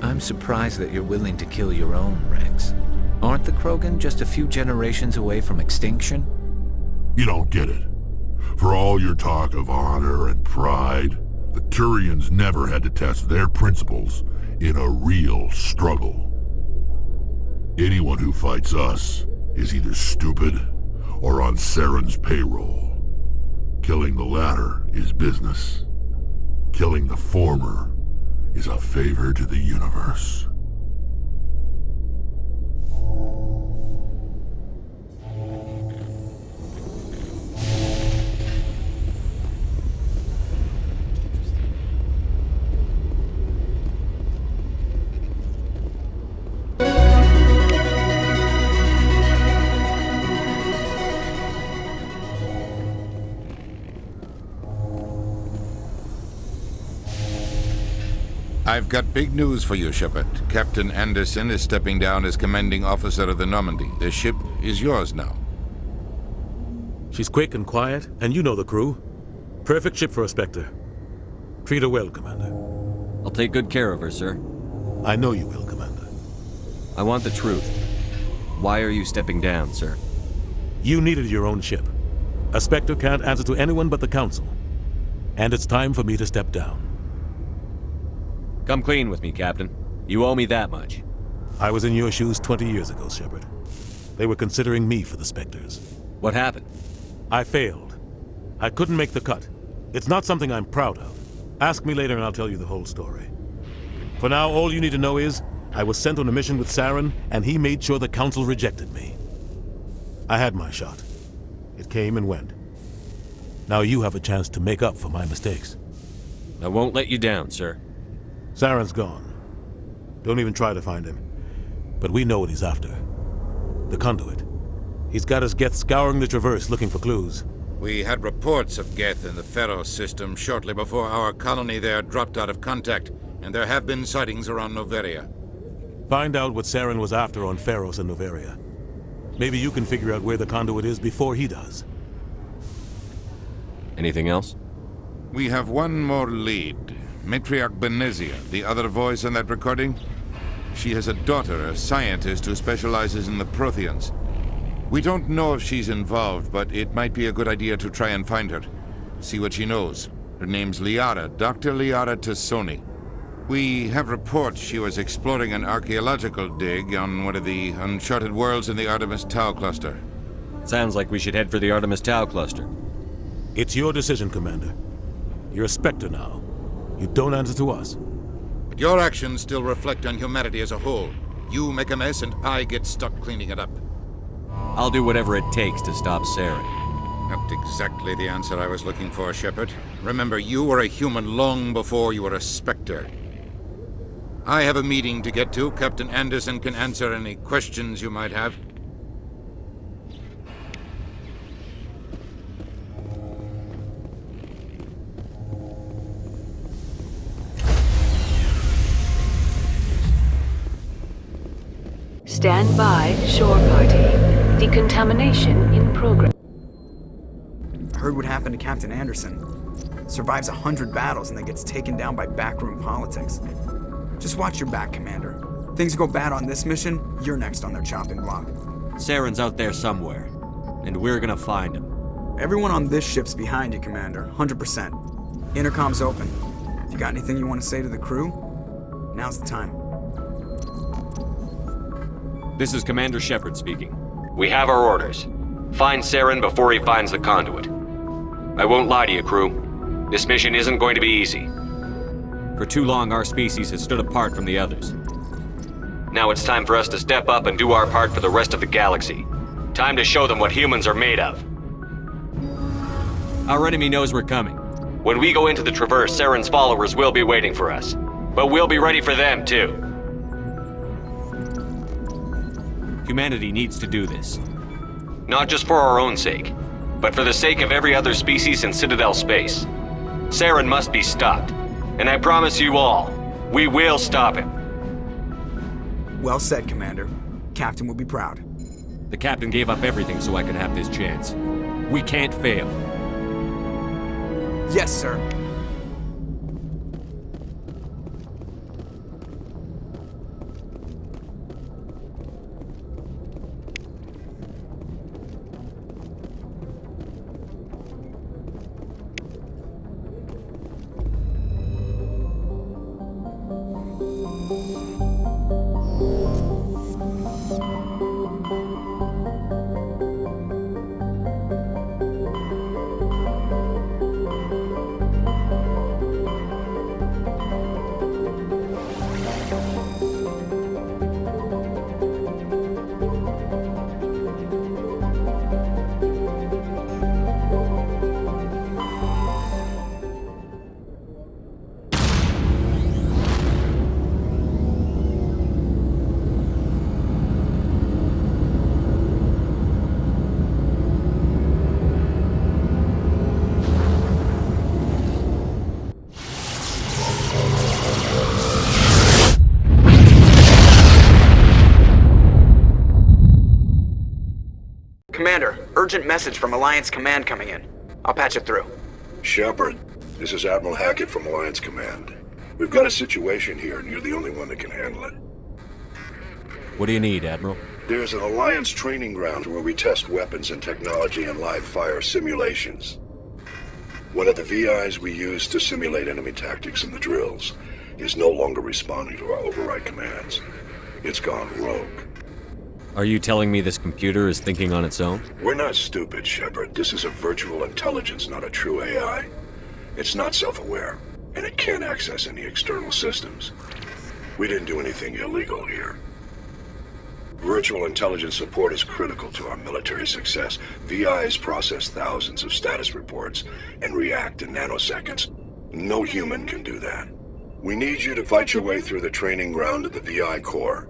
I'm surprised that you're willing to kill your own, Rex. Aren't the Krogan just a few generations away from extinction? You don't get it. For all your talk of honor and pride, the Turians never had to test their principles in a real struggle. Anyone who fights us is either stupid or on Saren's payroll. Killing the latter is business. Killing the former is a favor to the universe. I've got big news for you, Shepard. Captain Anderson is stepping down as commanding officer of the Normandy. The ship is yours now. She's quick and quiet, and you know the crew. Perfect ship for a Spectre. Treat her well, Commander. I'll take good care of her, sir. I know you will, Commander. I want the truth. Why are you stepping down, sir? You needed your own ship. A Spectre can't answer to anyone but the Council. And it's time for me to step down. Come clean with me, Captain. You owe me that much. I was in your shoes 20 years ago, Shepard. They were considering me for the Spectres. What happened? I failed. I couldn't make the cut. It's not something I'm proud of. Ask me later and I'll tell you the whole story. For now, all you need to know is, I was sent on a mission with Saren, and he made sure the Council rejected me. I had my shot. It came and went. Now you have a chance to make up for my mistakes. I won't let you down, sir. Saren's gone. Don't even try to find him. But we know what he's after. The conduit. He's got his Geth scouring the Traverse looking for clues. We had reports of Geth in the Pharos system shortly before our colony there dropped out of contact, and there have been sightings around Noveria. Find out what Saren was after on Pharos and Noveria. Maybe you can figure out where the conduit is before he does. Anything else? We have one more lead. Matriarch Benezia, the other voice in that recording. She has a daughter, a scientist who specializes in the Protheans. We don't know if she's involved, but it might be a good idea to try and find her. See what she knows. Her name's Liara, Dr. Liara Tassoni. We have reports she was exploring an archaeological dig on one of the uncharted worlds in the Artemis Tau cluster. Sounds like we should head for the Artemis Tau cluster. It's your decision, Commander. You're a Spectre now. You don't answer to us. But your actions still reflect on humanity as a whole. You make a mess and I get stuck cleaning it up. I'll do whatever it takes to stop Saren. Not exactly the answer I was looking for, Shepard. Remember, you were a human long before you were a Spectre. I have a meeting to get to. Captain Anderson can answer any questions you might have. Stand by, shore party. Decontamination in progress. Heard what happened to Captain Anderson. Survives 100 battles and then gets taken down by backroom politics. Just watch your back, Commander. Things go bad on this mission, you're next on their chopping block. Saren's out there somewhere, and we're gonna find him. Everyone on this ship's behind you, Commander. 100%. Intercom's open. If you got anything you want to say to the crew, now's the time. This is Commander Shepard speaking. We have our orders. Find Saren before he finds the conduit. I won't lie to you, crew. This mission isn't going to be easy. For too long, our species has stood apart from the others. Now it's time for us to step up and do our part for the rest of the galaxy. Time to show them what humans are made of. Our enemy knows we're coming. When we go into the Traverse, Saren's followers will be waiting for us. But we'll be ready for them, too. Humanity needs to do this. Not just for our own sake, but for the sake of every other species in Citadel space. Saren must be stopped. And I promise you all, we will stop him. Well said, Commander. Captain will be proud. The captain gave up everything so I could have this chance. We can't fail. Yes, sir. urgent message from Alliance Command coming in. I'll patch it through. Shepard, this is Admiral Hackett from Alliance Command. We've got a situation here, and you're the only one that can handle it. What do you need, Admiral? There's an Alliance training ground where we test weapons and technology in live-fire simulations. One of the VIs we use to simulate enemy tactics in the drills is no longer responding to our override commands. It's gone rogue. Are you telling me this computer is thinking on its own? We're not stupid, Shepard. This is a virtual intelligence, not a true AI. It's not self-aware, and it can't access any external systems. We didn't do anything illegal here. Virtual intelligence support is critical to our military success. VIs process thousands of status reports and react in nanoseconds. No human can do that. We need you to fight your way through the training ground to the VI core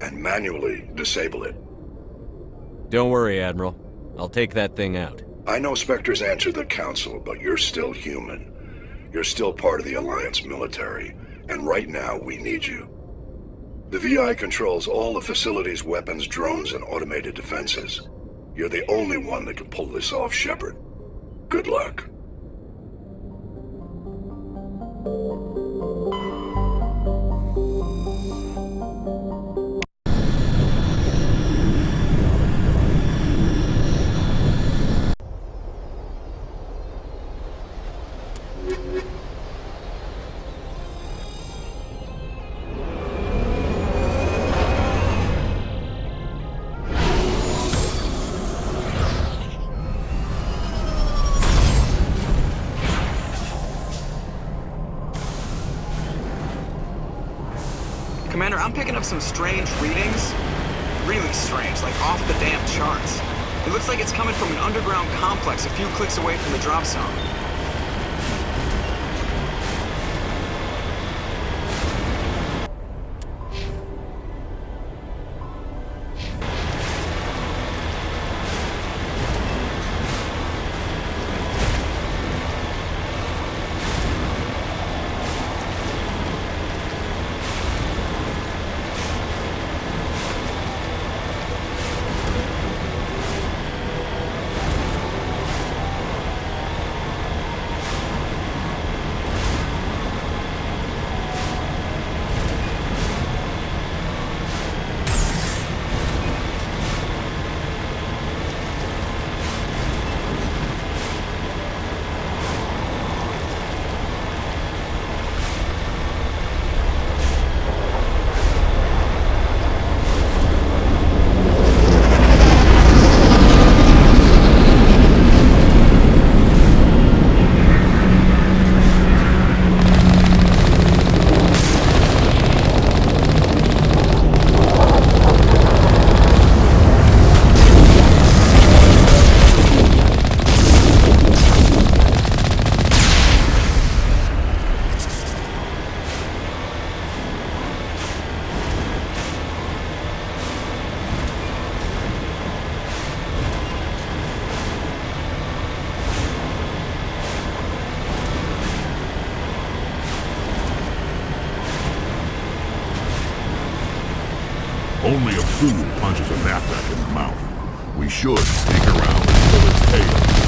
and manually disable it. Don't worry, Admiral. I'll take that thing out. I know Spectres answer the Council, but you're still human. You're still part of the Alliance military, and right now we need you. The VI controls all the facility's weapons, drones, and automated defenses. You're the only one that can pull this off, Shepard. Good luck. Commander, I'm picking up some strange readings. Really strange, like off the damn charts. It looks like it's coming from an underground complex a few clicks away from the drop zone. Only a fool punches a knapsack in the mouth. We should sneak around and pull its tail.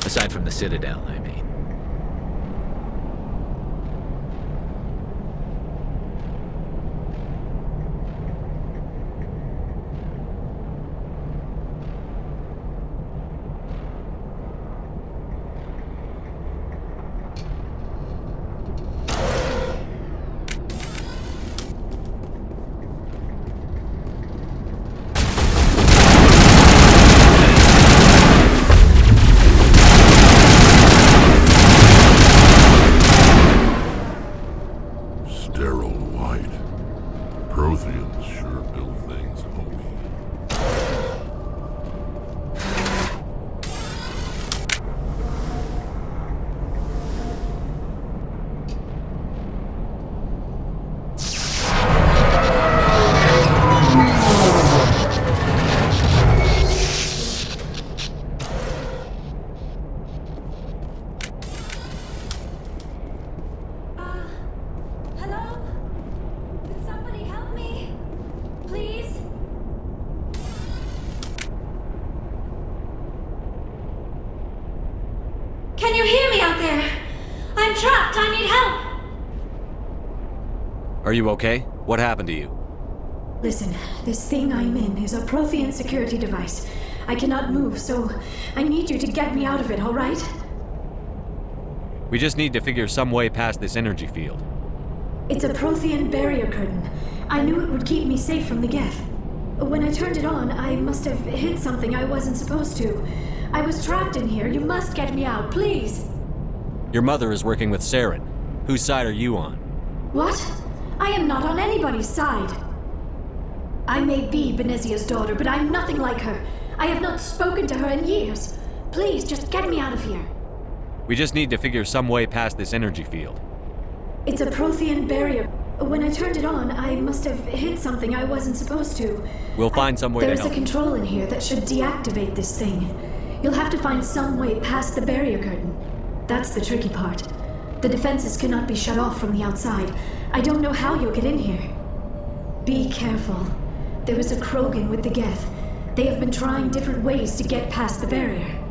Aside from the Citadel, I mean. Sterile white. Protheans sure build things, homie. Hello? Could somebody help me? Please? Can you hear me out there? I'm trapped. I need help. Are you okay? What happened to you? Listen, this thing I'm in is a Prothean security device. I cannot move, so I need you to get me out of it, all right? We just need to figure some way past this energy field. It's a Prothean barrier curtain. I knew it would keep me safe from the Geth. When I turned it on, I must have hit something I wasn't supposed to. I was trapped in here. You must get me out, please. Your mother is working with Saren. Whose side are you on? What? I am not on anybody's side. I may be Benezia's daughter, but I'm nothing like her. I have not spoken to her in years. Please, just get me out of here. We just need to figure some way past this energy field. It's a Prothean barrier. When I turned it on, I must have hit something I wasn't supposed to. We'll find some way to There's help. a control in here that should deactivate this thing. You'll have to find some way past the barrier curtain. That's the tricky part. The defenses cannot be shut off from the outside. I don't know how you'll get in here. Be careful. There is a Krogan with the Geth. They have been trying different ways to get past the barrier.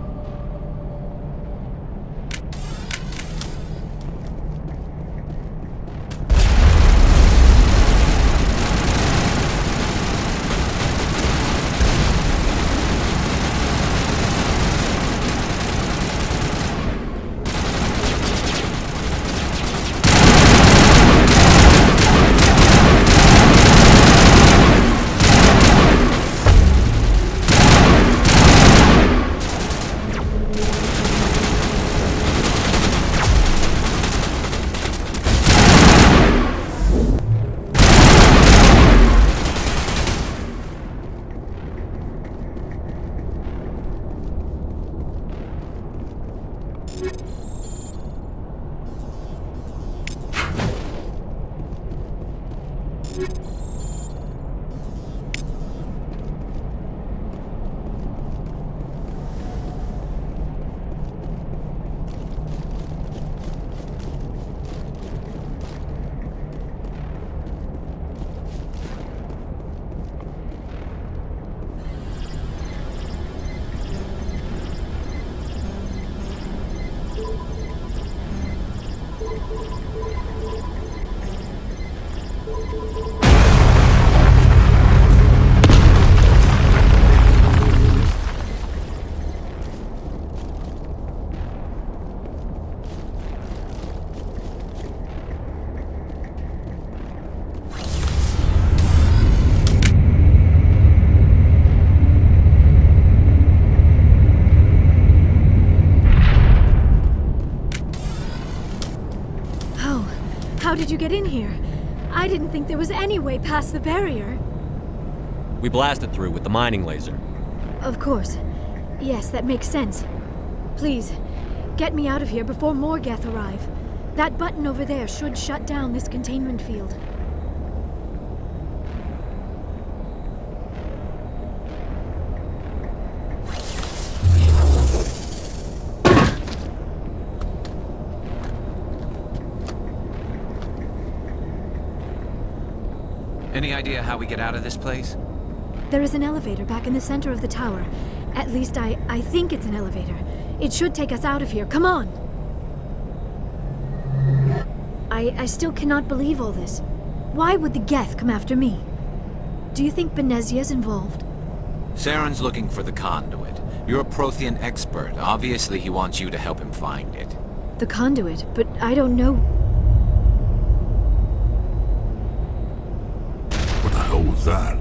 How did you get in here? I didn't think there was any way past the barrier. We blasted through with the mining laser. Of course. Yes, that makes sense. Please, get me out of here before more Geth arrive. That button over there should shut down this containment field. Any idea how we get out of this place? There is an elevator back in the center of the tower. At least I think it's an elevator. It should take us out of here. Come on! I still cannot believe all this. Why would the Geth come after me? Do you think Benezia's involved? Saren's looking for the conduit. You're a Prothean expert. Obviously he wants you to help him find it. The conduit, but I don't know. What the hell was that?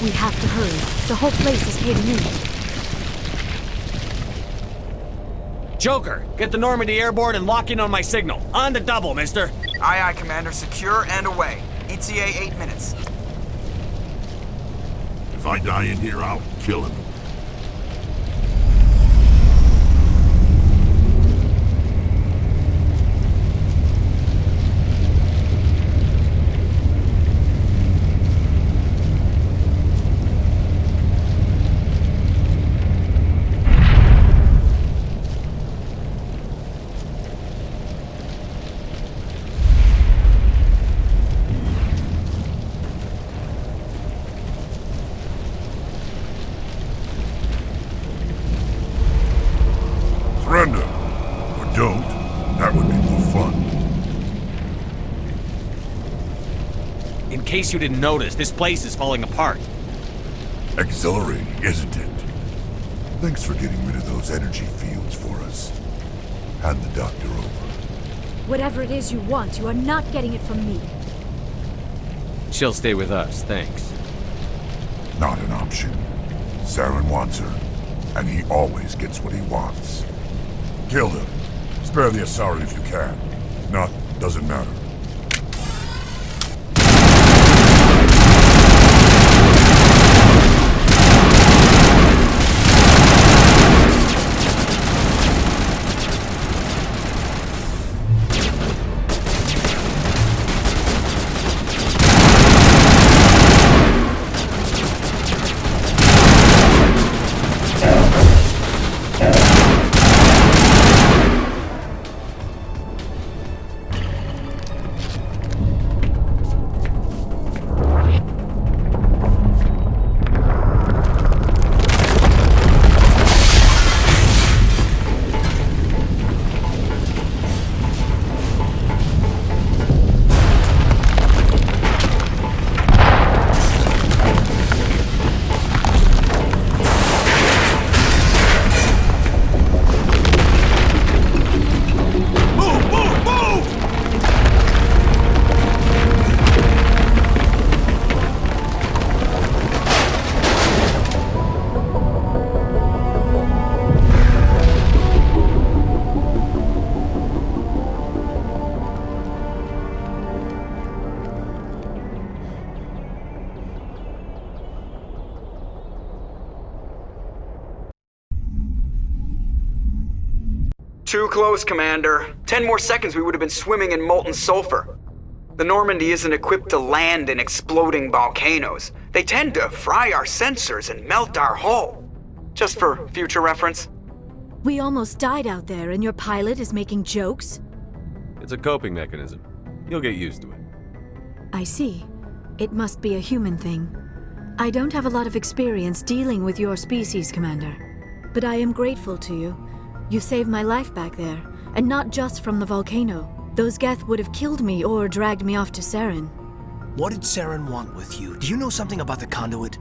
We have to hurry. The whole place is caving in. Joker, get the Normandy airborne and lock in on my signal. On the double, mister. Aye, aye, Commander. Secure and away. ETA 8 minutes. If I die in here, I'll kill him. Surrender. Or don't. That would be more fun. In case you didn't notice, this place is falling apart. Exhilarating, isn't it? Thanks for getting rid of those energy fields for us. Hand the doctor over. Whatever it is you want, you are not getting it from me. She'll stay with us, thanks. Not an option. Saren wants her, and he always gets what he wants. Kill him. Spare the Asari if you can. If not, doesn't matter. Too close, Commander. 10 more seconds we would have been swimming in molten sulfur. The Normandy isn't equipped to land in exploding volcanoes. They tend to fry our sensors and melt our hull. Just for future reference. We almost died out there and your pilot is making jokes? It's a coping mechanism. You'll get used to it. I see. It must be a human thing. I don't have a lot of experience dealing with your species, Commander. But I am grateful to you. You saved my life back there, and not just from the volcano. Those Geth would have killed me or dragged me off to Saren. What did Saren want with you? Do you know something about the conduit?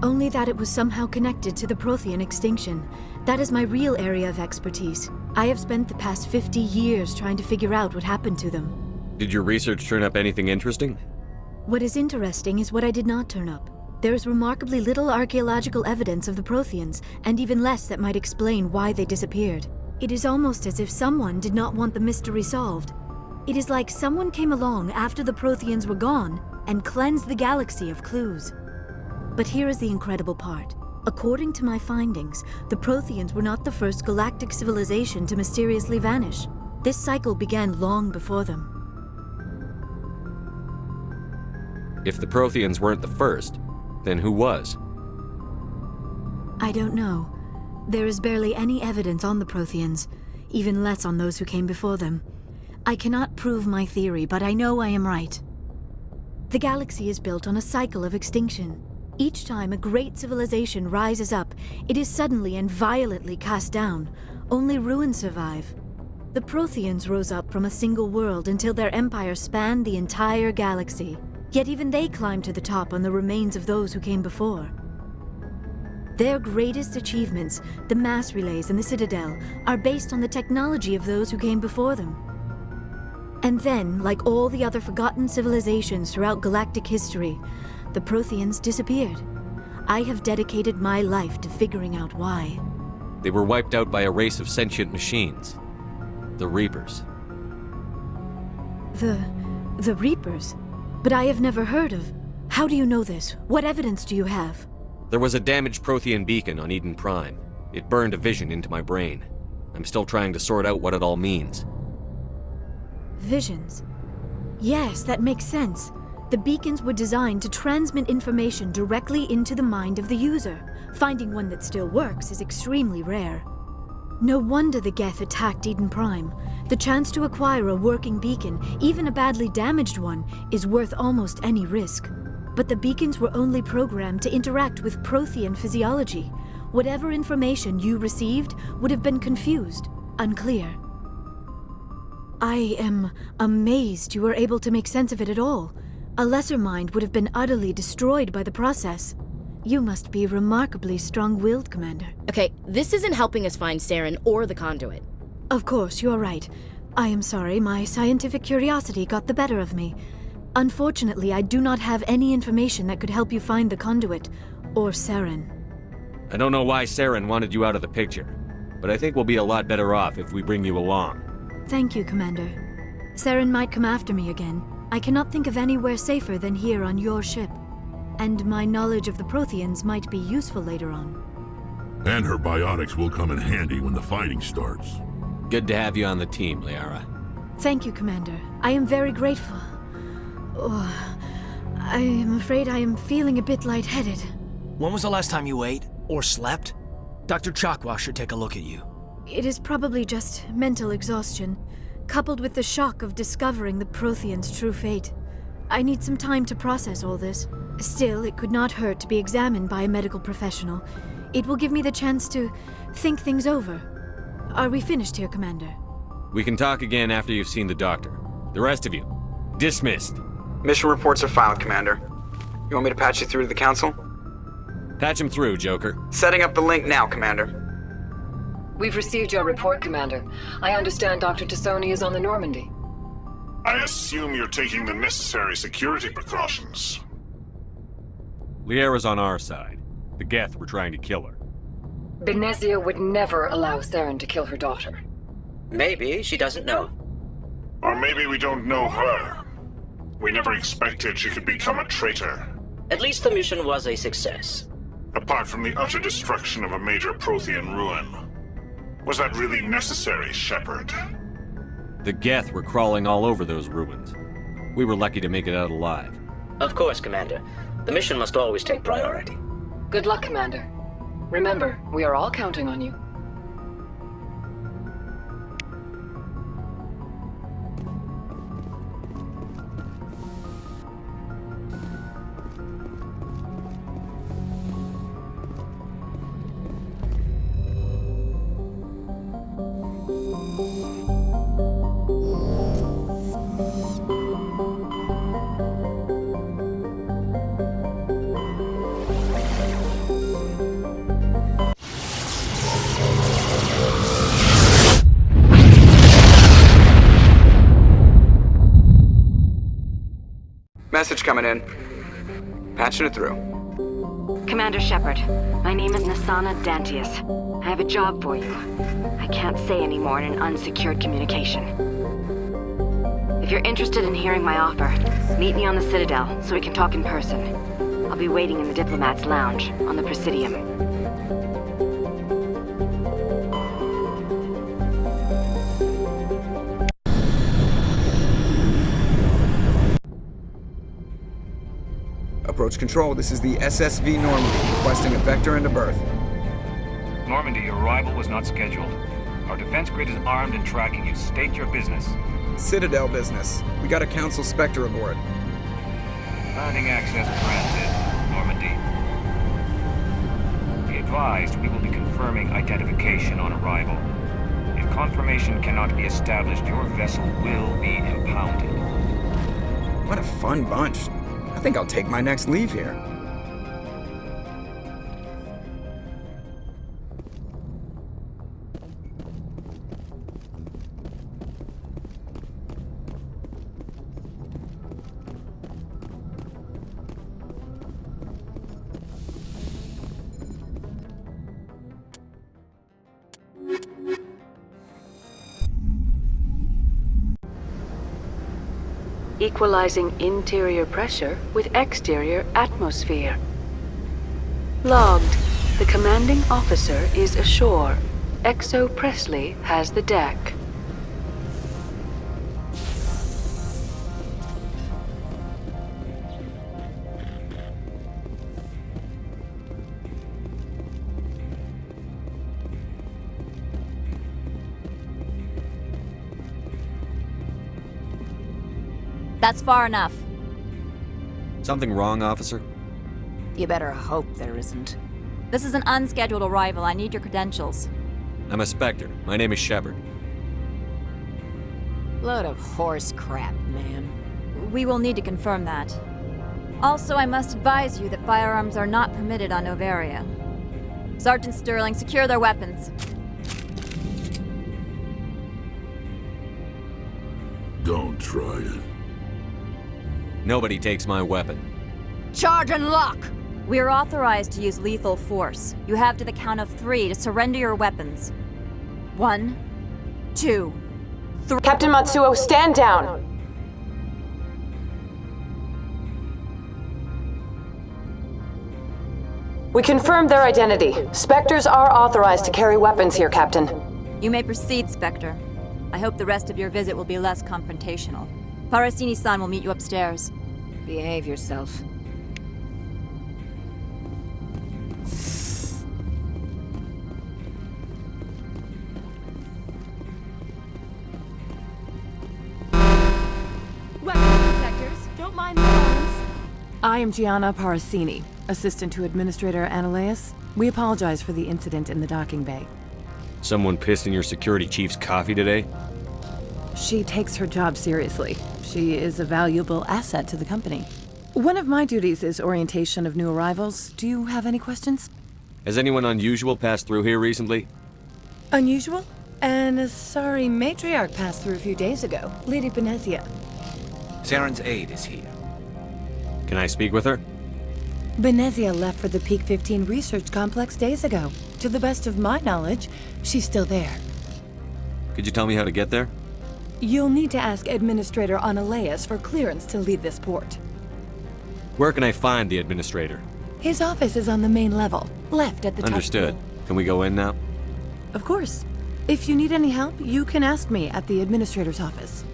Only that it was somehow connected to the Prothean extinction. That is my real area of expertise. I have spent the past 50 years trying to figure out what happened to them. Did your research turn up anything interesting? What is interesting is what I did not turn up. There is remarkably little archaeological evidence of the Protheans, and even less that might explain why they disappeared. It is almost as if someone did not want the mystery solved. It is like someone came along after the Protheans were gone and cleansed the galaxy of clues. But here is the incredible part. According to my findings, the Protheans were not the first galactic civilization to mysteriously vanish. This cycle began long before them. If the Protheans weren't the first, then who was? I don't know. There is barely any evidence on the Protheans, even less on those who came before them. I cannot prove my theory, but I know I am right. The galaxy is built on a cycle of extinction. Each time a great civilization rises up, it is suddenly and violently cast down. Only ruins survive. The Protheans rose up from a single world until their empire spanned the entire galaxy. Yet even they climbed to the top on the remains of those who came before. Their greatest achievements, the mass relays and the Citadel, are based on the technology of those who came before them. And then, like all the other forgotten civilizations throughout galactic history, the Protheans disappeared. I have dedicated my life to figuring out why. They were wiped out by a race of sentient machines. The Reapers. The Reapers? But I have never heard of. How do you know this? What evidence do you have? There was a damaged Prothean beacon on Eden Prime. It burned a vision into my brain. I'm still trying to sort out what it all means. Visions. Yes, that makes sense. The beacons were designed to transmit information directly into the mind of the user. Finding one that still works is extremely rare. No wonder the Geth attacked Eden Prime. The chance to acquire a working beacon, even a badly damaged one, is worth almost any risk. But the beacons were only programmed to interact with Prothean physiology. Whatever information you received would have been confused, unclear. I am amazed you were able to make sense of it at all. A lesser mind would have been utterly destroyed by the process. You must be remarkably strong-willed, Commander. Okay, this isn't helping us find Saren or the conduit. Of course, you are right. I am sorry, my scientific curiosity got the better of me. Unfortunately, I do not have any information that could help you find the conduit, or Saren. I don't know why Saren wanted you out of the picture, but I think we'll be a lot better off if we bring you along. Thank you, Commander. Saren might come after me again. I cannot think of anywhere safer than here on your ship. And my knowledge of the Protheans might be useful later on. And her biotics will come in handy when the fighting starts. Good to have you on the team, Liara. Thank you, Commander. I am very grateful. Oh, I am afraid I am feeling a bit lightheaded. When was the last time you ate or slept? Dr. Chakwa should take a look at you. It is probably just mental exhaustion, coupled with the shock of discovering the Protheans' true fate. I need some time to process all this. Still, it could not hurt to be examined by a medical professional. It will give me the chance to think things over. Are we finished here, Commander? We can talk again after you've seen the doctor. The rest of you, dismissed. Mission reports are filed, Commander. You want me to patch you through to the Council? Patch him through, Joker. Setting up the link now, Commander. We've received your report, Commander. I understand Dr. Tassoni is on the Normandy. I assume you're taking the necessary security precautions. Liara's on our side. The Geth were trying to kill her. Benezia would never allow Saren to kill her daughter. Maybe she doesn't know. Or maybe we don't know her. We never expected she could become a traitor. At least the mission was a success. Apart from the utter destruction of a major Prothean ruin. Was that really necessary, Shepard? The Geth were crawling all over those ruins. We were lucky to make it out alive. Of course, Commander. The mission must always take priority. Good luck, Commander. Remember, we are all counting on you. Message coming in. Patching it through. Commander Shepard, my name is Nasana Dantius. I have a job for you. I can't say any more in an unsecured communication. If you're interested in hearing my offer, meet me on the Citadel so we can talk in person. I'll be waiting in the Diplomat's Lounge on the Presidium. Approach control, this is the SSV Normandy, requesting a vector into berth. Normandy, your arrival was not scheduled. Our defense grid is armed and tracking you. State your business. Citadel business. We got a Council Spectre aboard. Landing access granted, Normandy. Be advised, we will be confirming identification on arrival. If confirmation cannot be established, your vessel will be impounded. What a fun bunch. I think I'll take my next leave here. Equalizing interior pressure with exterior atmosphere. Logged. The commanding officer is ashore. Exo Presley has the deck. That's far enough. Something wrong, officer? You better hope there isn't. This is an unscheduled arrival. I need your credentials. I'm a Spectre. My name is Shepard. Load of horse crap, man. We will need to confirm that. Also, I must advise you that firearms are not permitted on Novaria. Sergeant Sterling, secure their weapons. Don't try it. Nobody takes my weapon. Charge and lock! We are authorized to use lethal force. You have to the count of 3 to surrender your weapons. 1, 2, 3. Captain Matsuo, stand down! We confirmed their identity. Spectres are authorized to carry weapons here, Captain. You may proceed, Spectre. I hope the rest of your visit will be less confrontational. Parasini-san will meet you upstairs. Behave yourself. Weapons protectors, don't mind the arms. I am Gianna Parasini, assistant to Administrator Ananias. We apologize for the incident in the docking bay. Someone pissed in your security chief's coffee today? She takes her job seriously. She is a valuable asset to the company. One of my duties is orientation of new arrivals. Do you have any questions? Has anyone unusual passed through here recently? Unusual? And a sorry matriarch passed through a few days ago. Lady Benezia. Saren's aide is here. Can I speak with her? Benezia left for the Peak 15 research complex days ago. To the best of my knowledge, she's still there. Could you tell me how to get there? You'll need to ask Administrator Ananias for clearance to leave this port. Where can I find the Administrator? His office is on the main level, left at the top. Understood. Can we go in now? Of course. If you need any help, you can ask me at the administrator's office.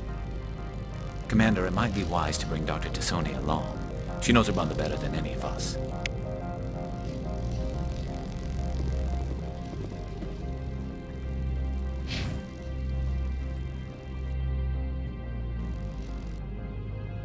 Commander, it might be wise to bring Dr. Tassoni along. She knows her mother better than any of us.